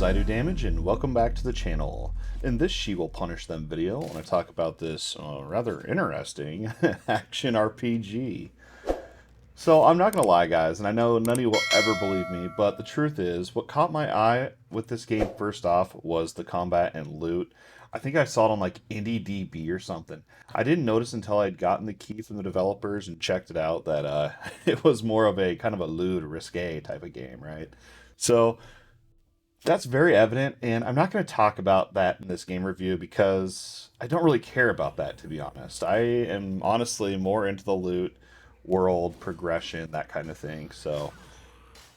I Do Damage, and welcome back to the channel. In this She Will Punish Them video, I want to talk about this rather interesting action RPG. So I'm not going to lie, guys, and I know none of you will ever believe me, but the truth is, what caught my eye with this game first off was the combat and loot. I think I saw it on like IndieDB or something. I didn't notice until I'd gotten the key from the developers and checked it out that it was more of a kind of a loot, risque type of game, right? So that's very evident, and I'm not going to talk about that in this game review because I don't really care about that, to be honest. I am honestly more into the loot, world, progression, that kind of thing. So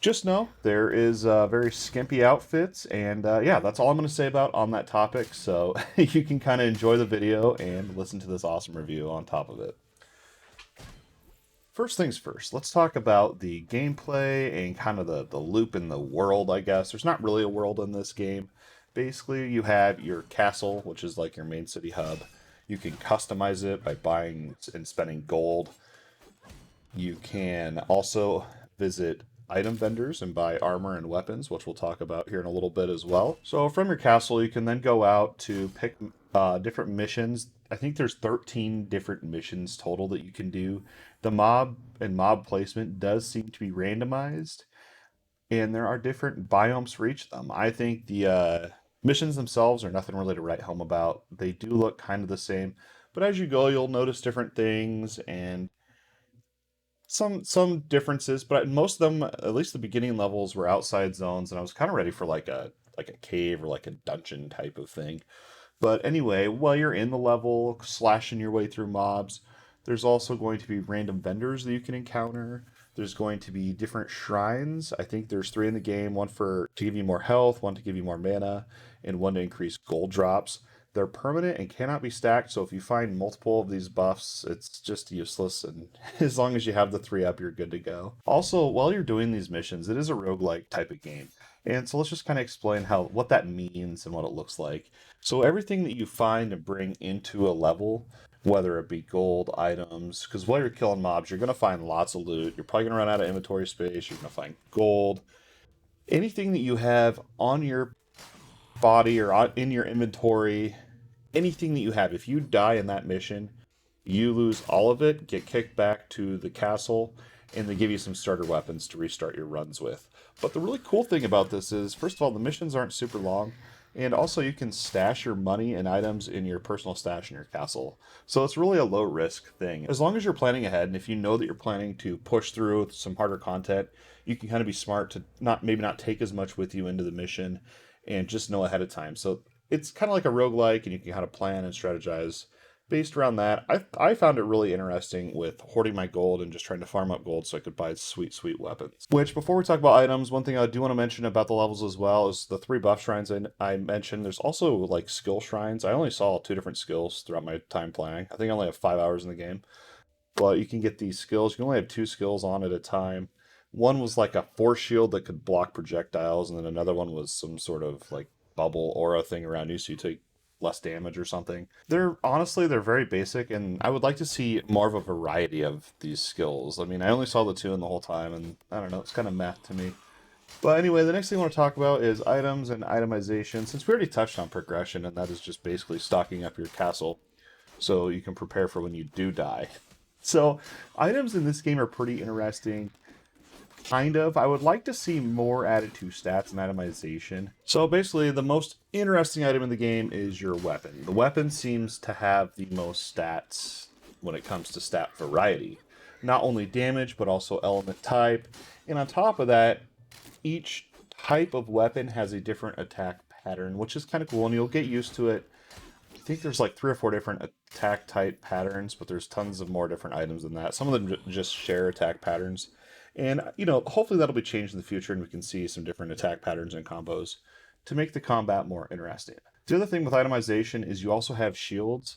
just know there is very skimpy outfits, and yeah, that's all I'm going to say about on that topic. So you can kind of enjoy the video and listen to this awesome review on top of it. First things first, let's talk about the gameplay and kind of the loop in the world, I guess. There's not really a world in this game. Basically, you have your castle, which is like your main city hub. You can customize it by buying and spending gold. You can also visit item vendors and buy armor and weapons, which we'll talk about here in a little bit as well. So from your castle, you can then go out to pick different missions. I think there's 13 different missions total that you can do. The mob and mob placement does seem to be randomized, and there are different biomes for each of them. I think the missions themselves are nothing really to write home about. They do look kind of the same, but as you go, you'll notice different things and some differences. But most of them, at least the beginning levels, were outside zones, and I was kind of ready for like a cave or like a dungeon type of thing. But anyway, while you're in the level, slashing your way through mobs, there's also going to be random vendors that you can encounter. There's going to be different shrines. I think there's 3 in the game, one for to give you more health, one to give you more mana, and one to increase gold drops. They're permanent and cannot be stacked, so if you find multiple of these buffs, it's just useless, and as long as you have the 3 up, you're good to go. Also, while you're doing these missions, it is a roguelike type of game. And so let's just kind of explain what that means and what it looks like. So everything that you find and bring into a level, whether it be gold, items, because while you're killing mobs, you're going to find lots of loot. You're probably going to run out of inventory space. You're going to find gold. Anything that you have on your body or in your inventory, anything that you have, if you die in that mission, you lose all of it, get kicked back to the castle, and they give you some starter weapons to restart your runs with. But the really cool thing about this is, first of all, the missions aren't super long, and also you can stash your money and items in your personal stash in your castle. So it's really a low risk thing. As long as you're planning ahead, and if you know that you're planning to push through some harder content, you can kind of be smart to maybe not take as much with you into the mission and just know ahead of time. So it's kind of like a roguelike, and you can kind of plan and strategize based around that. I found it really interesting with hoarding my gold and just trying to farm up gold so I could buy sweet, sweet weapons. Which, before we talk about items, one thing I do want to mention about the levels as well is the 3 buff shrines I mentioned. There's also like skill shrines. I only saw 2 different skills throughout my time playing. I think I only have 5 hours in the game. But you can get these skills. You can only have 2 skills on at a time. One was like a force shield that could block projectiles, and then another one was some sort of like bubble aura thing around you so you take less damage or something. They're very basic, and I would like to see more of a variety of these skills. I mean, I only saw the 2 in the whole time, and I don't know, it's kind of math to me. But anyway, the next thing I want to talk about is items and itemization, since we already touched on progression, and that is just basically stocking up your castle so you can prepare for when you do die. So items in this game are pretty interesting. Kind of. I would like to see more added to stats and itemization. So basically, the most interesting item in the game is your weapon. The weapon seems to have the most stats when it comes to stat variety. Not only damage, but also element type. And on top of that, each type of weapon has a different attack pattern, which is kind of cool, and you'll get used to it. I think there's like 3 or 4 different attack type patterns, but there's tons of more different items than that. Some of them just share attack patterns. And, you know, hopefully that'll be changed in the future and we can see some different attack patterns and combos to make the combat more interesting. The other thing with itemization is you also have shields.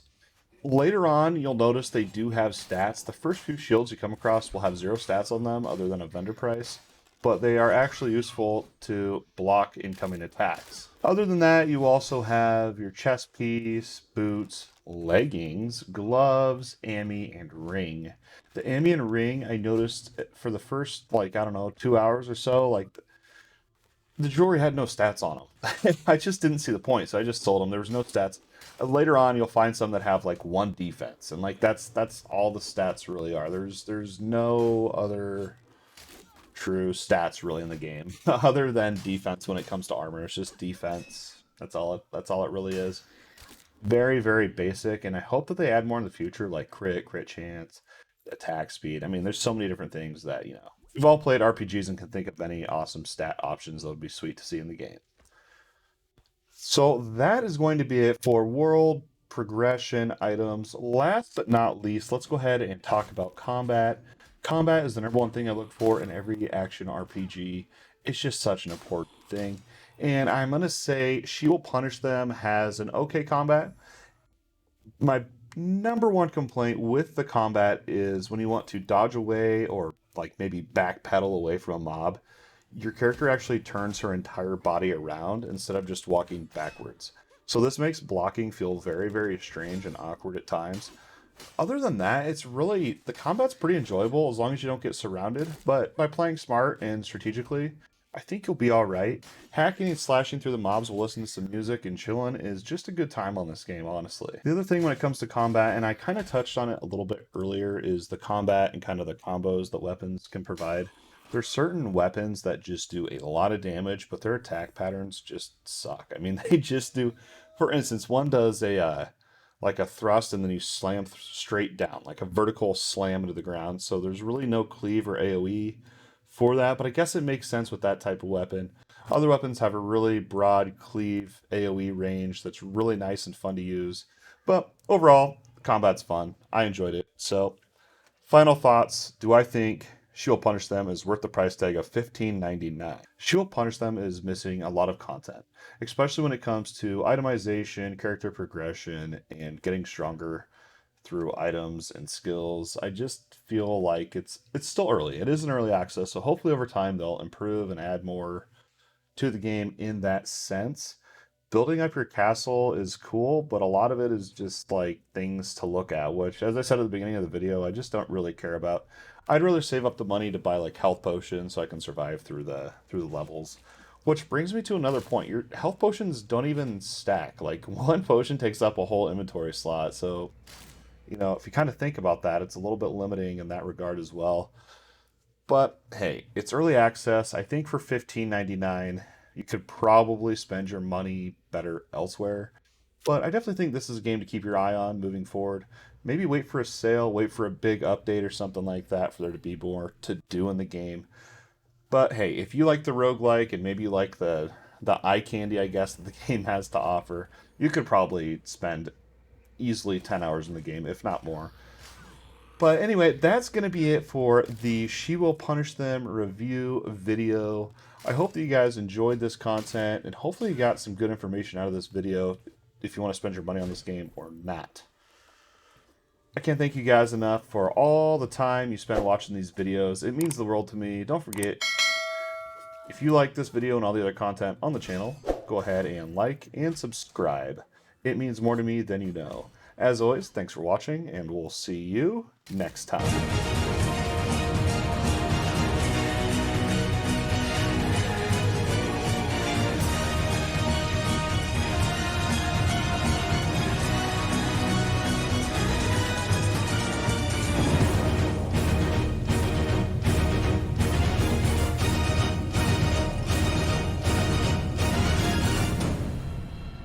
Later on, you'll notice they do have stats. The first few shields you come across will have 0 stats on them other than a vendor price, but they are actually useful to block incoming attacks. Other than that, you also have your chest piece, boots, leggings, gloves, ammi, and ring. The ammi and ring, I noticed for the first, like, I don't know, 2 hours or so, like, the jewelry had no stats on them. I just didn't see the point, so I just sold them. There was no stats. Later on, you'll find some that have like one defense, and like that's all the stats really are. There's no other true stats really in the game other than defense when it comes to armor. It's just defense. That's all it really is. Very, very basic, and I hope that they add more in the future, like crit chance, attack speed. I mean, there's so many different things that, we've all played RPGs and can think of many awesome stat options that would be sweet to see in the game. So that is going to be it for world progression items. Last but not least, let's go ahead and talk about combat. Combat is the number one thing I look for in every action RPG. It's just such an important thing. And I'm going to say She Will Punish Them has an okay combat. My number one complaint with the combat is when you want to dodge away or like maybe backpedal away from a mob, your character actually turns her entire body around instead of just walking backwards. So this makes blocking feel very, very strange and awkward at times. Other than that, the combat's pretty enjoyable as long as you don't get surrounded. But by playing smart and strategically, I think you'll be all right. Hacking and slashing through the mobs while listening to some music and chilling is just a good time on this game, honestly. The other thing when it comes to combat, and I kind of touched on it a little bit earlier, is the combat and kind of the combos that weapons can provide. There's certain weapons that just do a lot of damage, but their attack patterns just suck. I mean, they just do. For instance, one does a like a thrust, and then you slam straight down, like a vertical slam into the ground. So there's really no cleave or AoE for that, but I guess it makes sense with that type of weapon. Other weapons have a really broad cleave AoE range that's really nice and fun to use. But overall, combat's fun. I enjoyed it. So, final thoughts. Do I think She Will Punish Them is worth the price tag of $15.99? She Will Punish Them is missing a lot of content, especially when it comes to itemization, character progression, and getting stronger through items and skills. I just feel like it's still early. It is an early access, so hopefully over time they'll improve and add more to the game in that sense. Building up your castle is cool, but a lot of it is just like things to look at, which, as I said at the beginning of the video, I just don't really care about. I'd rather save up the money to buy like health potions so I can survive through the levels. Which brings me to another point. Your health potions don't even stack. Like one potion takes up a whole inventory slot, so if you kind of think about that, it's a little bit limiting in that regard as well. But hey, it's early access. I think for $15.99, you could probably spend your money better elsewhere. But I definitely think this is a game to keep your eye on moving forward. Maybe wait for a sale, wait for a big update or something like that for there to be more to do in the game. But hey, if you like the roguelike and maybe you like the eye candy, I guess, that the game has to offer, you could probably spend easily 10 hours in the game, if not more. But anyway, that's going to be it for the She Will Punish Them review video. I hope that you guys enjoyed this content, and hopefully you got some good information out of this video if you want to spend your money on this game or not. I can't thank you guys enough for all the time you spend watching these videos. It means the world to me. Don't forget, if you like this video and all the other content on the channel, go ahead and like and subscribe. It means more to me than you know. As always, thanks for watching, and we'll see you next time.